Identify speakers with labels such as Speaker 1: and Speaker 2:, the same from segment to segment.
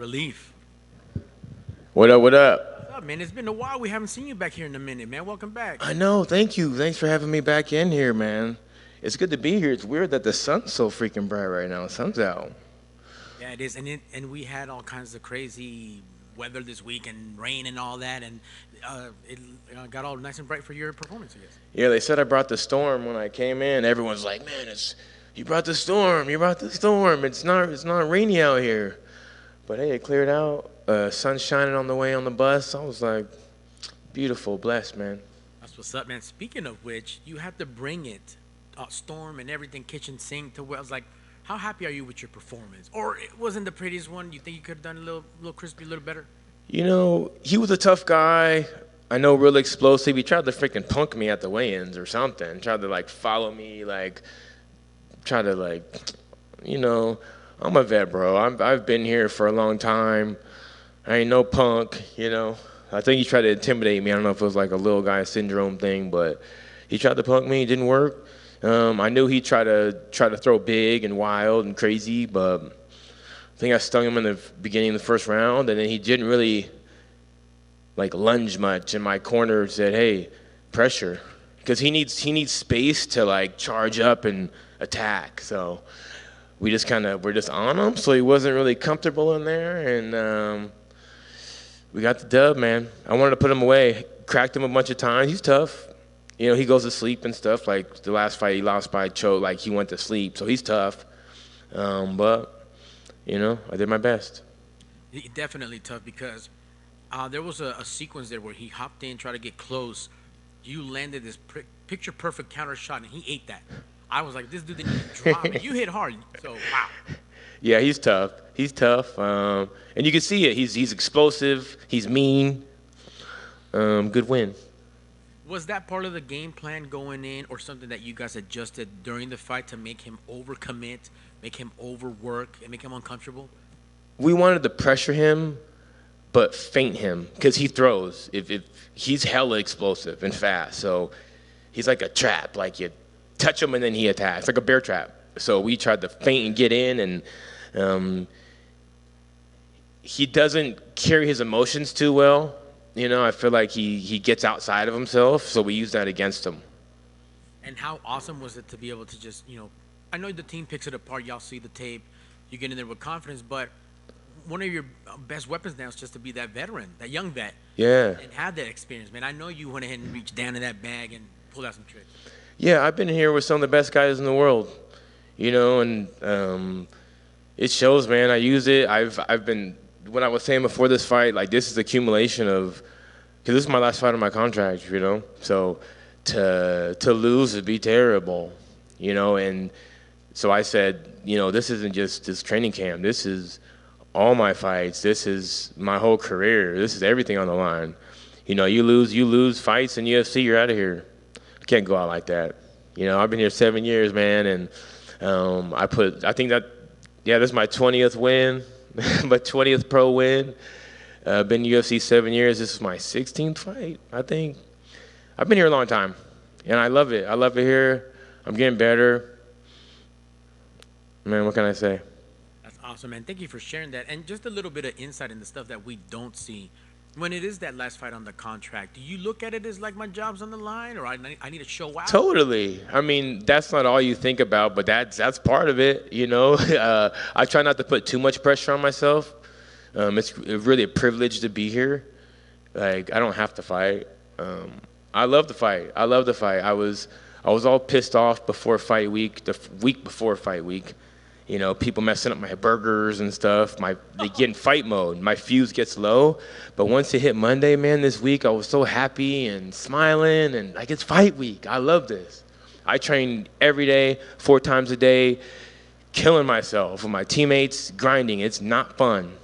Speaker 1: relief.
Speaker 2: What up? What up?
Speaker 1: What's up, man? It's been a while. We haven't seen you back here in a minute, man. Welcome back.
Speaker 2: I know. Thank you. Thanks for having me back in here, man. It's good to be here. It's weird that the sun's so freaking bright right now. The sun's out.
Speaker 1: Yeah, it is, and we had all kinds of crazy weather this week and rain and all that, and it got all nice and bright for your performance, I guess.
Speaker 2: Yeah, they said I brought the storm when I came in. Everyone's like, "Man, it's you brought the storm. You brought the storm. It's not rainy out here." But hey, it cleared out. Sun shining on the way on the bus. I was like, beautiful, blessed, man.
Speaker 1: That's what's up, man. Speaking of which, you had to bring it, storm and everything, kitchen sink to where I was like, how happy are you with your performance? Or it wasn't the prettiest one. You think you could have done a little crispy, a little better?
Speaker 2: You know, he was a tough guy. I know, real explosive. He tried to freaking punk me at the weigh-ins or something. Tried to like follow me, like try to like, you know, I'm a vet, bro. I've been here for a long time. I ain't no punk, you know. I think he tried to intimidate me. I don't know if it was like a little guy syndrome thing, but he tried to punk me. It didn't work. I knew he'd try to throw big and wild and crazy, but I think I stung him in the beginning of the first round, and then he didn't really like lunge much. And my corner said, "Hey, pressure," because he needs space to like charge up and attack. So we're just on him. So he wasn't really comfortable in there, and we got the dub, man. I wanted to put him away. Cracked him a bunch of times. He's tough. You know, he goes to sleep and stuff. Like the last fight he lost by choke, like he went to sleep. So he's tough. But, you know, I did my best.
Speaker 1: Definitely tough because there was a sequence there where he hopped in, tried to get close. You landed this picture perfect counter shot, and he ate that. I was like, this dude didn't even drop it. You hit hard. So, wow.
Speaker 2: Yeah, he's tough. He's tough. And you can see it. He's explosive. He's mean. Good win.
Speaker 1: Was that part of the game plan going in or something that you guys adjusted during the fight to make him overcommit, make him overwork, and make him uncomfortable?
Speaker 2: We wanted to pressure him, but feint him because he throws. If he's hella explosive and fast, so he's like a trap. Like you touch him and then he attacks, like a bear trap. So we tried to feint and get in, and he doesn't carry his emotions too well. You know, I feel like he gets outside of himself, so we use that against him.
Speaker 1: And how awesome was it to be able to just, I know the team picks it apart, y'all see the tape, you get in there with confidence, but one of your best weapons now is just to be that veteran, that young vet.
Speaker 2: Yeah.
Speaker 1: And have that experience, man. I know you went ahead and reached down in that bag and pulled out some tricks.
Speaker 2: Yeah, I've been here with some of the best guys in the world, you know, and it shows, man. I use it. I've been, when I was saying before this fight, like this is accumulation of, because this is my last fight on my contract, you know. So to lose would be terrible, you know. And so I said, you know, this isn't just this training camp. This is all my fights. This is my whole career. This is everything on the line. You know, you lose fights in UFC, you're out of here. I can't go out like that. You know, I've been here 7 years, man, and this is my 20th win, my 20th pro win. Been in UFC 7 years. This is my 16th fight, I think. I've been here a long time, and I love it. I love it here. I'm getting better. Man, what can I say?
Speaker 1: That's awesome, man. Thank you for sharing that. And just a little bit of insight into stuff that we don't see. When it is that last fight on the contract, do you look at it as like my job's on the line, or I need to show out?
Speaker 2: Totally. I mean, that's not all you think about, but that's part of it, you know. I try not to put too much pressure on myself. It's really a privilege to be here. Like, I don't have to fight. I love the fight. I was all pissed off before fight week, the week before fight week. You know, people messing up my burgers and stuff. They get in fight mode. My fuse gets low. But once it hit Monday, man, this week, I was so happy and smiling. And like, it's fight week. I love this. I train every day, 4 times a day, killing myself with my teammates, grinding. It's not fun,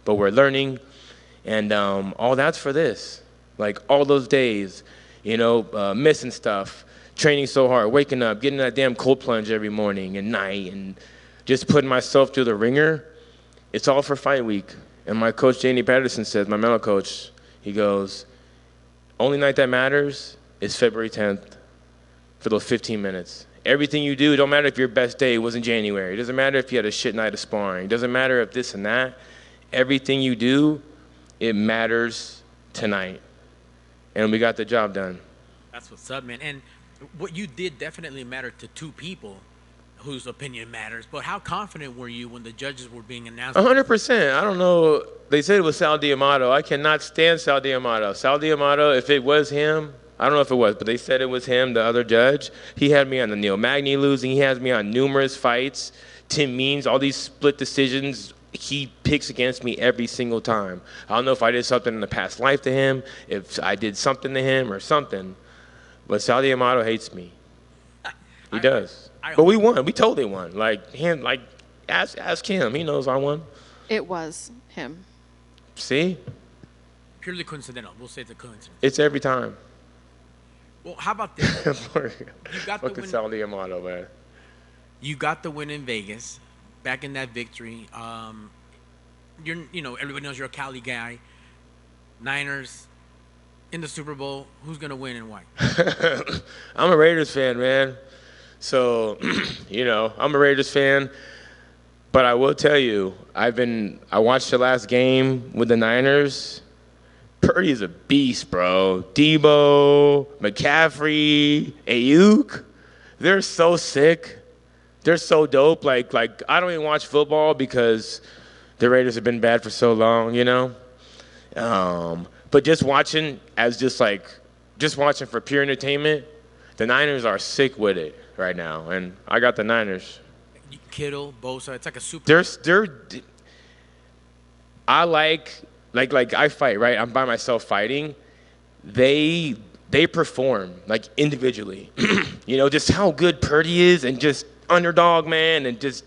Speaker 2: but we're learning. And all that's for this. Like, all those days, you know, missing stuff, training so hard, waking up, getting that damn cold plunge every morning and night, and just putting myself through the ringer. It's all for fight week. And my coach, Janie Patterson, says, my mental coach, he goes, only night that matters is February 10th for those 15 minutes. Everything you do, it don't matter if your best day was in January. It doesn't matter if you had a shit night of sparring. It doesn't matter if this and that. everything you do, it matters tonight. And we got the job done.
Speaker 1: That's what's up, man. And what you did definitely mattered to two people whose opinion matters. But how confident were you when the judges were being announced?
Speaker 2: 100%. I don't know. They said it was Saul D'Amato. I cannot stand Saul D'Amato. Saul D'Amato, if it was him, I don't know if it was, but they said it was him, the other judge. He had me on the Neil Magny losing. He has me on numerous fights. Tim Means, all these split decisions, he picks against me every single time. I don't know if I did something in the past life to him, if I did something to him or something. But Saul D'Amato hates me. He does. But we won. We totally won. Like him. Like ask him. He knows I won.
Speaker 3: It was him.
Speaker 2: See?
Speaker 1: Purely coincidental. We'll say it's a coincidence.
Speaker 2: It's every time.
Speaker 1: Well, how about this? You got
Speaker 2: Look
Speaker 1: the
Speaker 2: at
Speaker 1: win.
Speaker 2: Saul D'Amato, man.
Speaker 1: You got the win in Vegas. Back in that victory. Everybody knows you're a Cali guy. Niners in the Super Bowl. Who's gonna win and why?
Speaker 2: I'm a Raiders fan, man. So, I'm a Raiders fan. But I will tell you, I watched the last game with the Niners. Purdy's a beast, bro. Debo, McCaffrey, Ayuk, they're so sick. They're so dope. Like I don't even watch football because the Raiders have been bad for so long, But just watching for pure entertainment, the Niners are sick with it right now, and I got the Niners.
Speaker 1: Kittle, Bosa, it's like a super.
Speaker 2: I like I fight, right? I'm by myself fighting. They perform like individually, just how good Purdy is, and just underdog, man, and just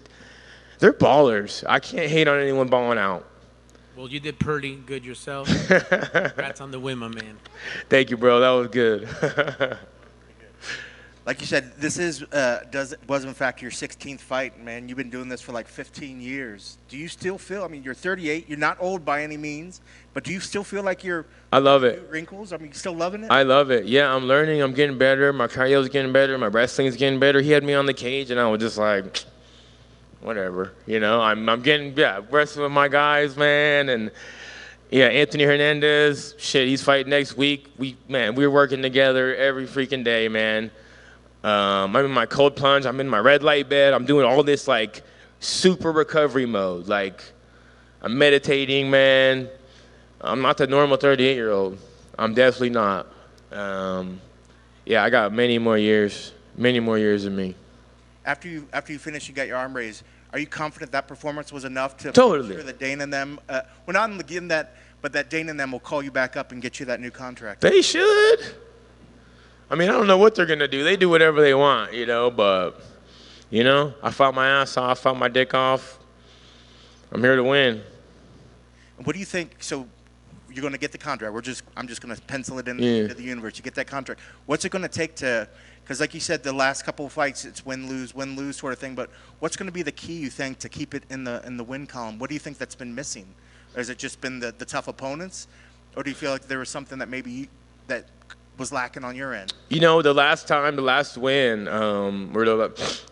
Speaker 2: they're ballers. I can't hate on anyone balling out.
Speaker 1: Well, you did pretty good yourself. Congrats on the win, my man.
Speaker 2: Thank you, bro. That was good.
Speaker 4: Like you said, this was in fact your 16th fight, man. You've been doing this for like 15 years. Do you still feel? I mean, you're 38. You're not old by any means, but do you still feel like you're?
Speaker 2: I love it.
Speaker 4: Wrinkles. I mean, you still loving it?
Speaker 2: I love it. Yeah, I'm learning. I'm getting better. My cardio's getting better. My wrestling's getting better. He had me on the cage, and I was just like, whatever. I'm getting wrestling with my guys, man, and. Yeah, Anthony Hernandez, shit, he's fighting next week. We're working together every freaking day, man. I'm in my cold plunge. I'm in my red light bed. I'm doing all this, like, super recovery mode. Like, I'm meditating, man. I'm not the normal 38-year-old. I'm definitely not. I got many more years in me.
Speaker 4: After you finish, you got your arm raised. Are you confident that performance was enough to
Speaker 2: Totally.
Speaker 4: make sure that Dana and them, not only give them that, but that Dana and them will call you back up and get you that new contract?
Speaker 2: They should. I mean, I don't know what they're going to do. They do whatever they want, but, I fought my ass off, fought my dick off. I'm here to win.
Speaker 4: What do you think? So you're going to get the contract. I'm just going to pencil it into the universe. You get that contract. What's it going to take to? Because like you said, the last couple of fights, it's win lose sort of thing. But what's going to be the key, you think, to keep it in the win column? What do you think that's been missing? Or has it just been the tough opponents, or do you feel like there was something that maybe that was lacking on your end? The last win, when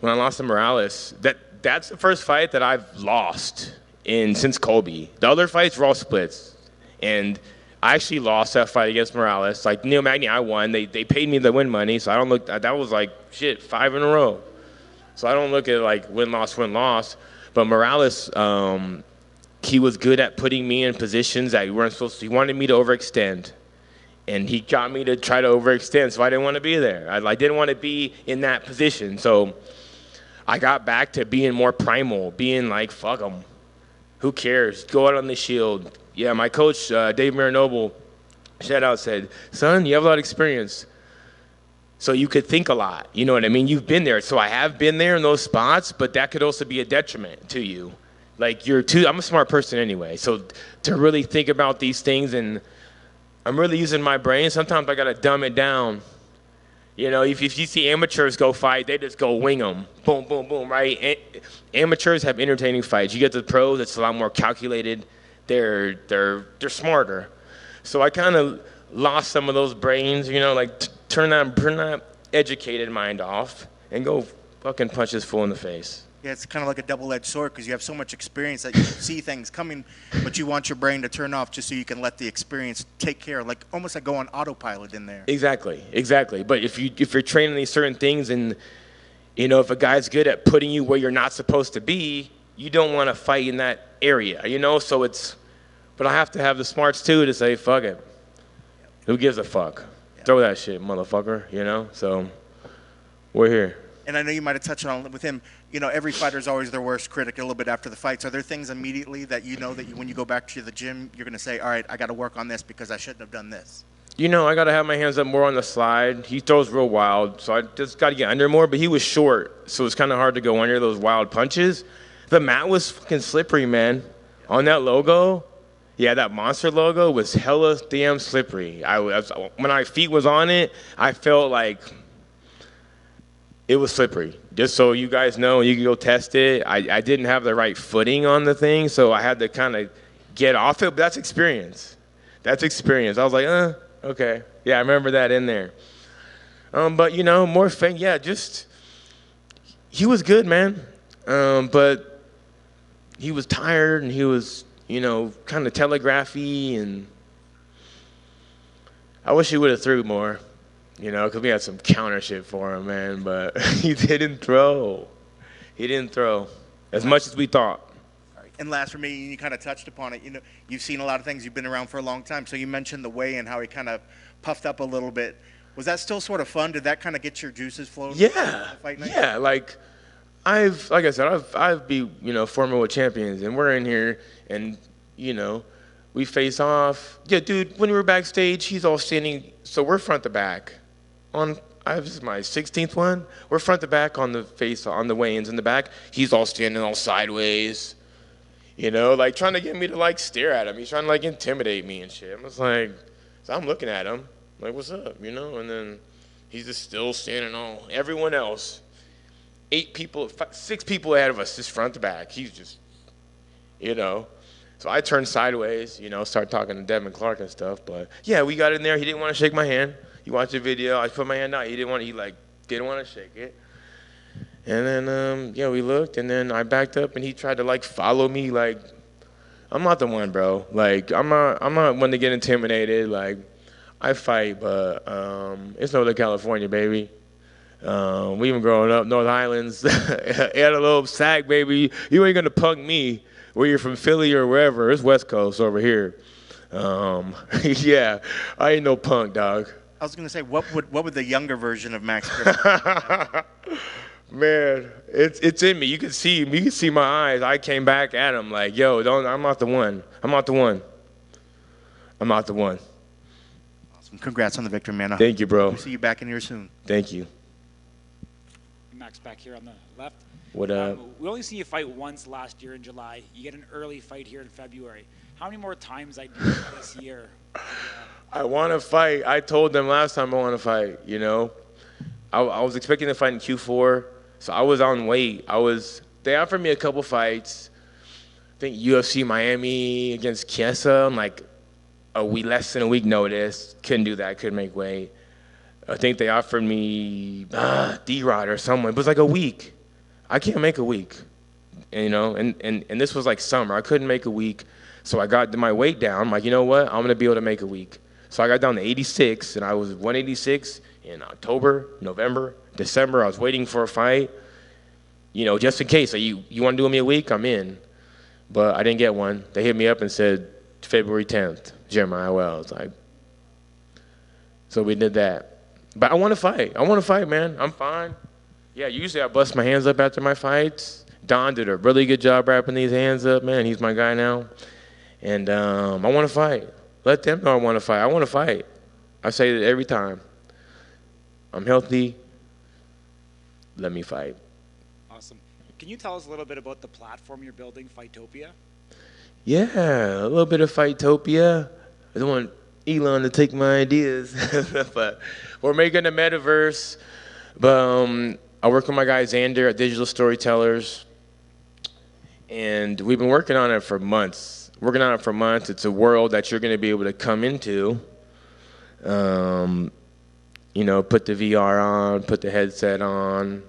Speaker 4: I lost to Morales, that's the first fight that I've lost since Colby. The other fights were all splits, and I actually lost that fight against Morales. Like Neil Magny, I won. They paid me the win money, so I don't look. That was like 5 in a row. So I don't look at like win loss. But Morales, he was good at putting me in positions that we weren't supposed to. He wanted me to overextend, and he got me to try to overextend. So I didn't want to be there. I didn't want to be in that position. So I got back to being more primal, being like, fuck them. Who cares? Go out on the shield. Yeah, my coach, Dave Marinoble, shout out, said, son, you have a lot of experience. So you could think a lot. You know what I mean? You've been there. So I have been there in those spots, but that could also be a detriment to you. Like I'm a smart person anyway. So to really think about these things, and I'm really using my brain, sometimes I got to dumb it down. If you see amateurs go fight, they just go wing them. Boom, boom, boom, right? Amateurs have entertaining fights. You get the pros, it's a lot more calculated. They're smarter. So I kind of lost some of those brains, turn that educated mind off and go fucking punch this fool in the face. Yeah, it's kind of like a double-edged sword because you have so much experience that you see things coming, but you want your brain to turn off just so you can let the experience take care, like almost like go on autopilot in there.
Speaker 2: Exactly. But if you're training these certain things, and if a guy's good at putting you where you're not supposed to be, you don't want to fight in that area. So but I have to have the smarts too to say fuck it. Who gives a fuck? Yeah. Throw that shit, motherfucker. So we're here.
Speaker 4: And I know you might have touched on it with him. Every fighter is always their worst critic a little bit after the fights. Are there things immediately that when you go back to the gym, you're going to say, all right, I got to work on this because I shouldn't have done this?
Speaker 2: I got to have my hands up more on the slide. He throws real wild, so I just got to get under more. But he was short, so it's kind of hard to go under those wild punches. The mat was fucking slippery, man. On that logo, yeah, that monster logo was hella damn slippery. When my feet was on it, I felt like it was slippery. Just so you guys know, you can go test it. I didn't have the right footing on the thing, so I had to kind of get off it. But that's experience. I was like, okay. Yeah, I remember that in there. But, more fame. Yeah, he was good, man. But he was tired, and he was, kind of telegraphy, and I wish he would have threw more. Because we had some counter shit for him, man. But he didn't throw. As much as we thought.
Speaker 4: All right. And last for me, you kind of touched upon it. You've seen a lot of things. You've been around for a long time. So you mentioned the weigh-in, how he kind of puffed up a little bit. Was that still sort of fun? Did that kind of get your juices flowing?
Speaker 2: Yeah.
Speaker 4: Fight night?
Speaker 2: Yeah. Like I said, I've be former world champions, and we're in here, and we face off. Yeah, dude. When we were backstage, he's all standing. So we're front to back. This is my 16th one. We're front to back on the weigh-ins in the back. He's all standing all sideways, like trying to get me to stare at him. He's trying to intimidate me and shit. I'm just like, so I'm looking at him, like, what's up, and then he's just still standing on everyone else. 6 people ahead of us, just front to back. He's just, So I turned sideways, started talking to Devin Clark and stuff. But yeah, we got in there. He didn't want to shake my hand. You watch the video. I put my hand out. He didn't want to shake it. And then we looked, and then I backed up, and he tried to follow me. I'm not the one, bro. I'm not one to get intimidated. I fight, but it's Northern California, baby. We even growing up, North Highlands, Antelope, Sac, baby. You ain't gonna punk me where you're from, Philly or wherever. It's West Coast over here. Yeah, I ain't no punk, dog.
Speaker 4: I was gonna say, what would the younger version of Max Griffin?
Speaker 2: Man, it's in me. You can see me. You can see my eyes. I came back at him like, yo, I'm not the one.
Speaker 4: Awesome. Congrats on the victory, man.
Speaker 2: Thank you, bro.
Speaker 4: We'll see you back in here soon.
Speaker 2: Thank you.
Speaker 5: Max back here on the left.
Speaker 2: What up?
Speaker 5: We only see you fight once last year in July. You get an early fight here in February. How many more times I do this year?
Speaker 2: I want to fight. I told them last time I want to fight, I was expecting to fight in Q4, so I was on weight. They offered me a couple fights. I think UFC Miami against Chiesa on less than a week notice. Couldn't do that. Couldn't make weight. I think they offered me D-Rod or someone. It was a week. I can't make a week, and this was summer. I couldn't make a week, so I got my weight down. I'm like, you know what? I'm going to be able to make a week. So I got down to 86, and I was 186 in October, November, December. I was waiting for a fight, just in case. You want to do me a week? I'm in. But I didn't get one. They hit me up and said February 10th, Jeremiah Wells. So we did that. But I want to fight, man. I'm fine. Yeah, usually I bust my hands up after my fights. Don did a really good job wrapping these hands up, man. He's my guy now. And I want to fight. Let them know I want to fight. I want to fight. I say it every time. I'm healthy. Let me fight.
Speaker 5: Awesome. Can you tell us a little bit about the platform you're building, Fightopia?
Speaker 2: Yeah, a little bit of Fightopia. I don't want Elon to take my ideas. But we're making a metaverse. But I work with my guy Xander at Digital Storytellers. And we've been working on it for months. It's a world that you're going to be able to come into, put the VR on, put the headset on,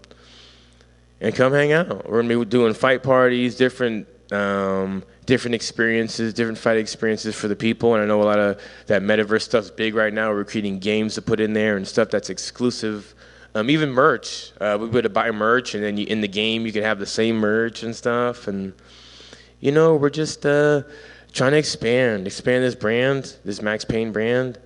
Speaker 2: and come hang out. We're gonna be doing fight parties, different experiences, different fight experiences for the people. And I know a lot of that metaverse stuff's big right now. We're creating games to put in there and stuff that's exclusive. Even merch. We would buy merch, and then in the game you can have the same merch and stuff. And we're just trying to expand this brand, this Max Payne brand.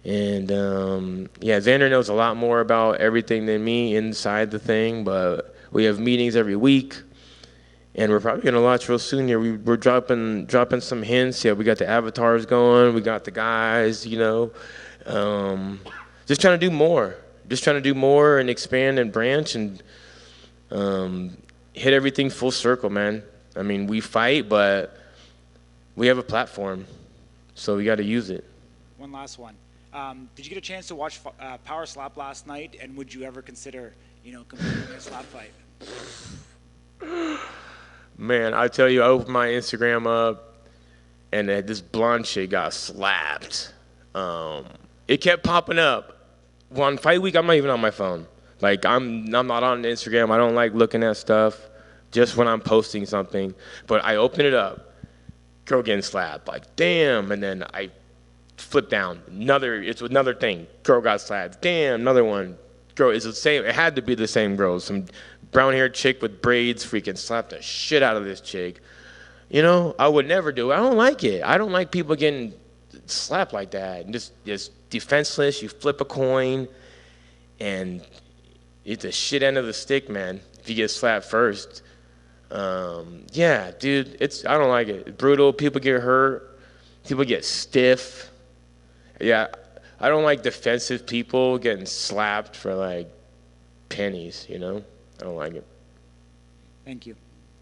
Speaker 2: And Xander knows a lot more about everything than me inside the thing, but we have meetings every week, and we're probably gonna launch real soon here. We're dropping some hints. Yeah, we got the avatars going, we got the guys, just trying to do more. Just trying to do more and expand and branch and hit everything full circle, man. I mean, we fight, but we have a platform, so we got to use it.
Speaker 5: One last one. Did you get a chance to watch Power Slap last night, and would you ever consider, competing in a slap fight?
Speaker 2: Man, I tell you, I opened my Instagram up, and this blonde chick got slapped. It kept popping up. On fight week, I'm not even on my phone. Like, I'm not on Instagram. I don't like looking at stuff just when I'm posting something. But I open it up, girl getting slapped. Like, damn. And then I flip down. It's another thing. Girl got slapped. Damn, another one. Girl, it's the same. It had to be the same girl. Some brown-haired chick with braids freaking slapped the shit out of this chick. I would never do it. I don't like it. I don't like people getting slapped like that. And just defenseless. You flip a coin, and it's a shit end of the stick, man. If you get slapped first, yeah, dude, I don't like it. It's brutal. People get hurt. People get stiff. Yeah, I don't like defensive people getting slapped for like pennies. I don't like it.
Speaker 5: Thank you.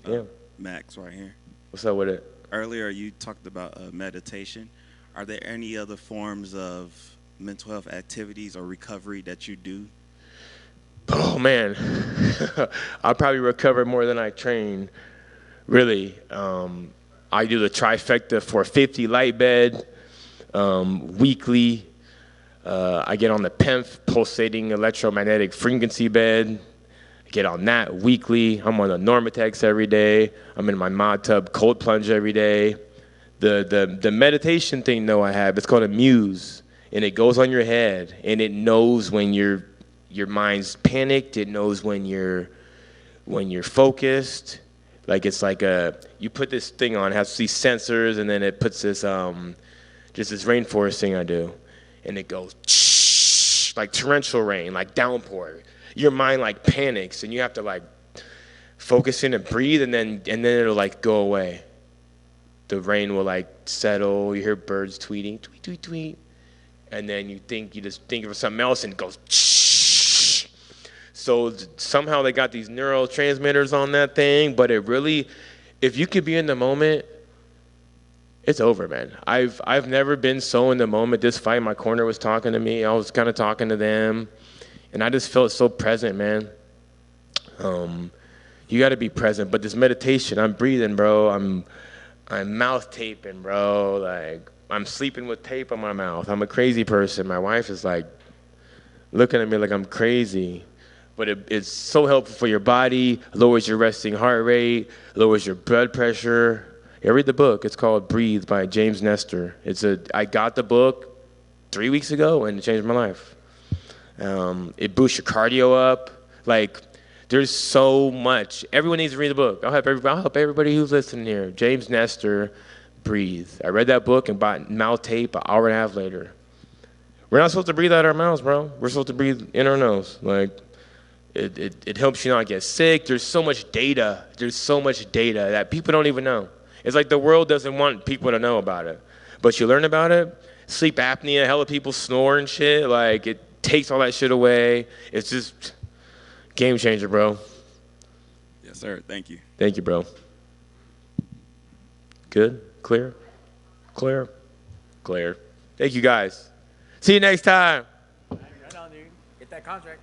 Speaker 2: Yeah.
Speaker 6: Max, right here.
Speaker 2: What's up with it?
Speaker 6: Earlier, you talked about meditation. Are there any other forms of mental health activities or recovery that you do?
Speaker 2: Oh, man. I probably recover more than I train, really. I do the trifecta 450 light bed weekly. I get on the PEMF, pulsating electromagnetic frequency bed. I get on that weekly. I'm on the Normatex every day. I'm in my mod tub cold plunge every day. The meditation thing, though, I have, it's called a muse, and it goes on your head, and it knows when your mind's panicked. It knows when you're focused. Like, it's like you put this thing on, it has these sensors, and then it puts this just this rainforest thing I do, and it goes like torrential rain, like downpour. Your mind like panics, and you have to like focus in and breathe, and then it'll like go away. The rain will like settle. You hear birds tweeting, tweet, tweet, tweet, and then you just think of something else, and it goes. So somehow they got these neurotransmitters on that thing, but it really, if you could be in the moment, it's over, man. I've never been so in the moment. This fight, my corner was talking to me. I was kind of talking to them, and I just felt so present, man. You got to be present. But this meditation, I'm breathing, bro. I'm mouth taping, bro. Like, I'm sleeping with tape on my mouth. I'm a crazy person. My wife is like looking at me like I'm crazy. But it's so helpful for your body, lowers your resting heart rate, lowers your blood pressure. Yeah, read the book. It's called Breathe by James Nestor. I got the book 3 weeks ago, and it changed my life. It boosts your cardio up. Like, there's so much. Everyone needs to read the book. I'll help everybody who's listening here. James Nestor, Breathe. I read that book and bought mouth tape an hour and a half later. We're not supposed to breathe out our mouths, bro. We're supposed to breathe in our nose. Like, it helps you not get sick. There's so much data. There's so much data that people don't even know. It's like the world doesn't want people to know about it. But you learn about it. Sleep apnea, hella people snore and shit. Like, it takes all that shit away. It's just game changer, bro.
Speaker 6: Yes, sir. Thank you.
Speaker 2: Thank you, bro. Good? Clear? Clear? Clear. Thank you, guys. See you next time.
Speaker 1: Right on, dude. Get that contract.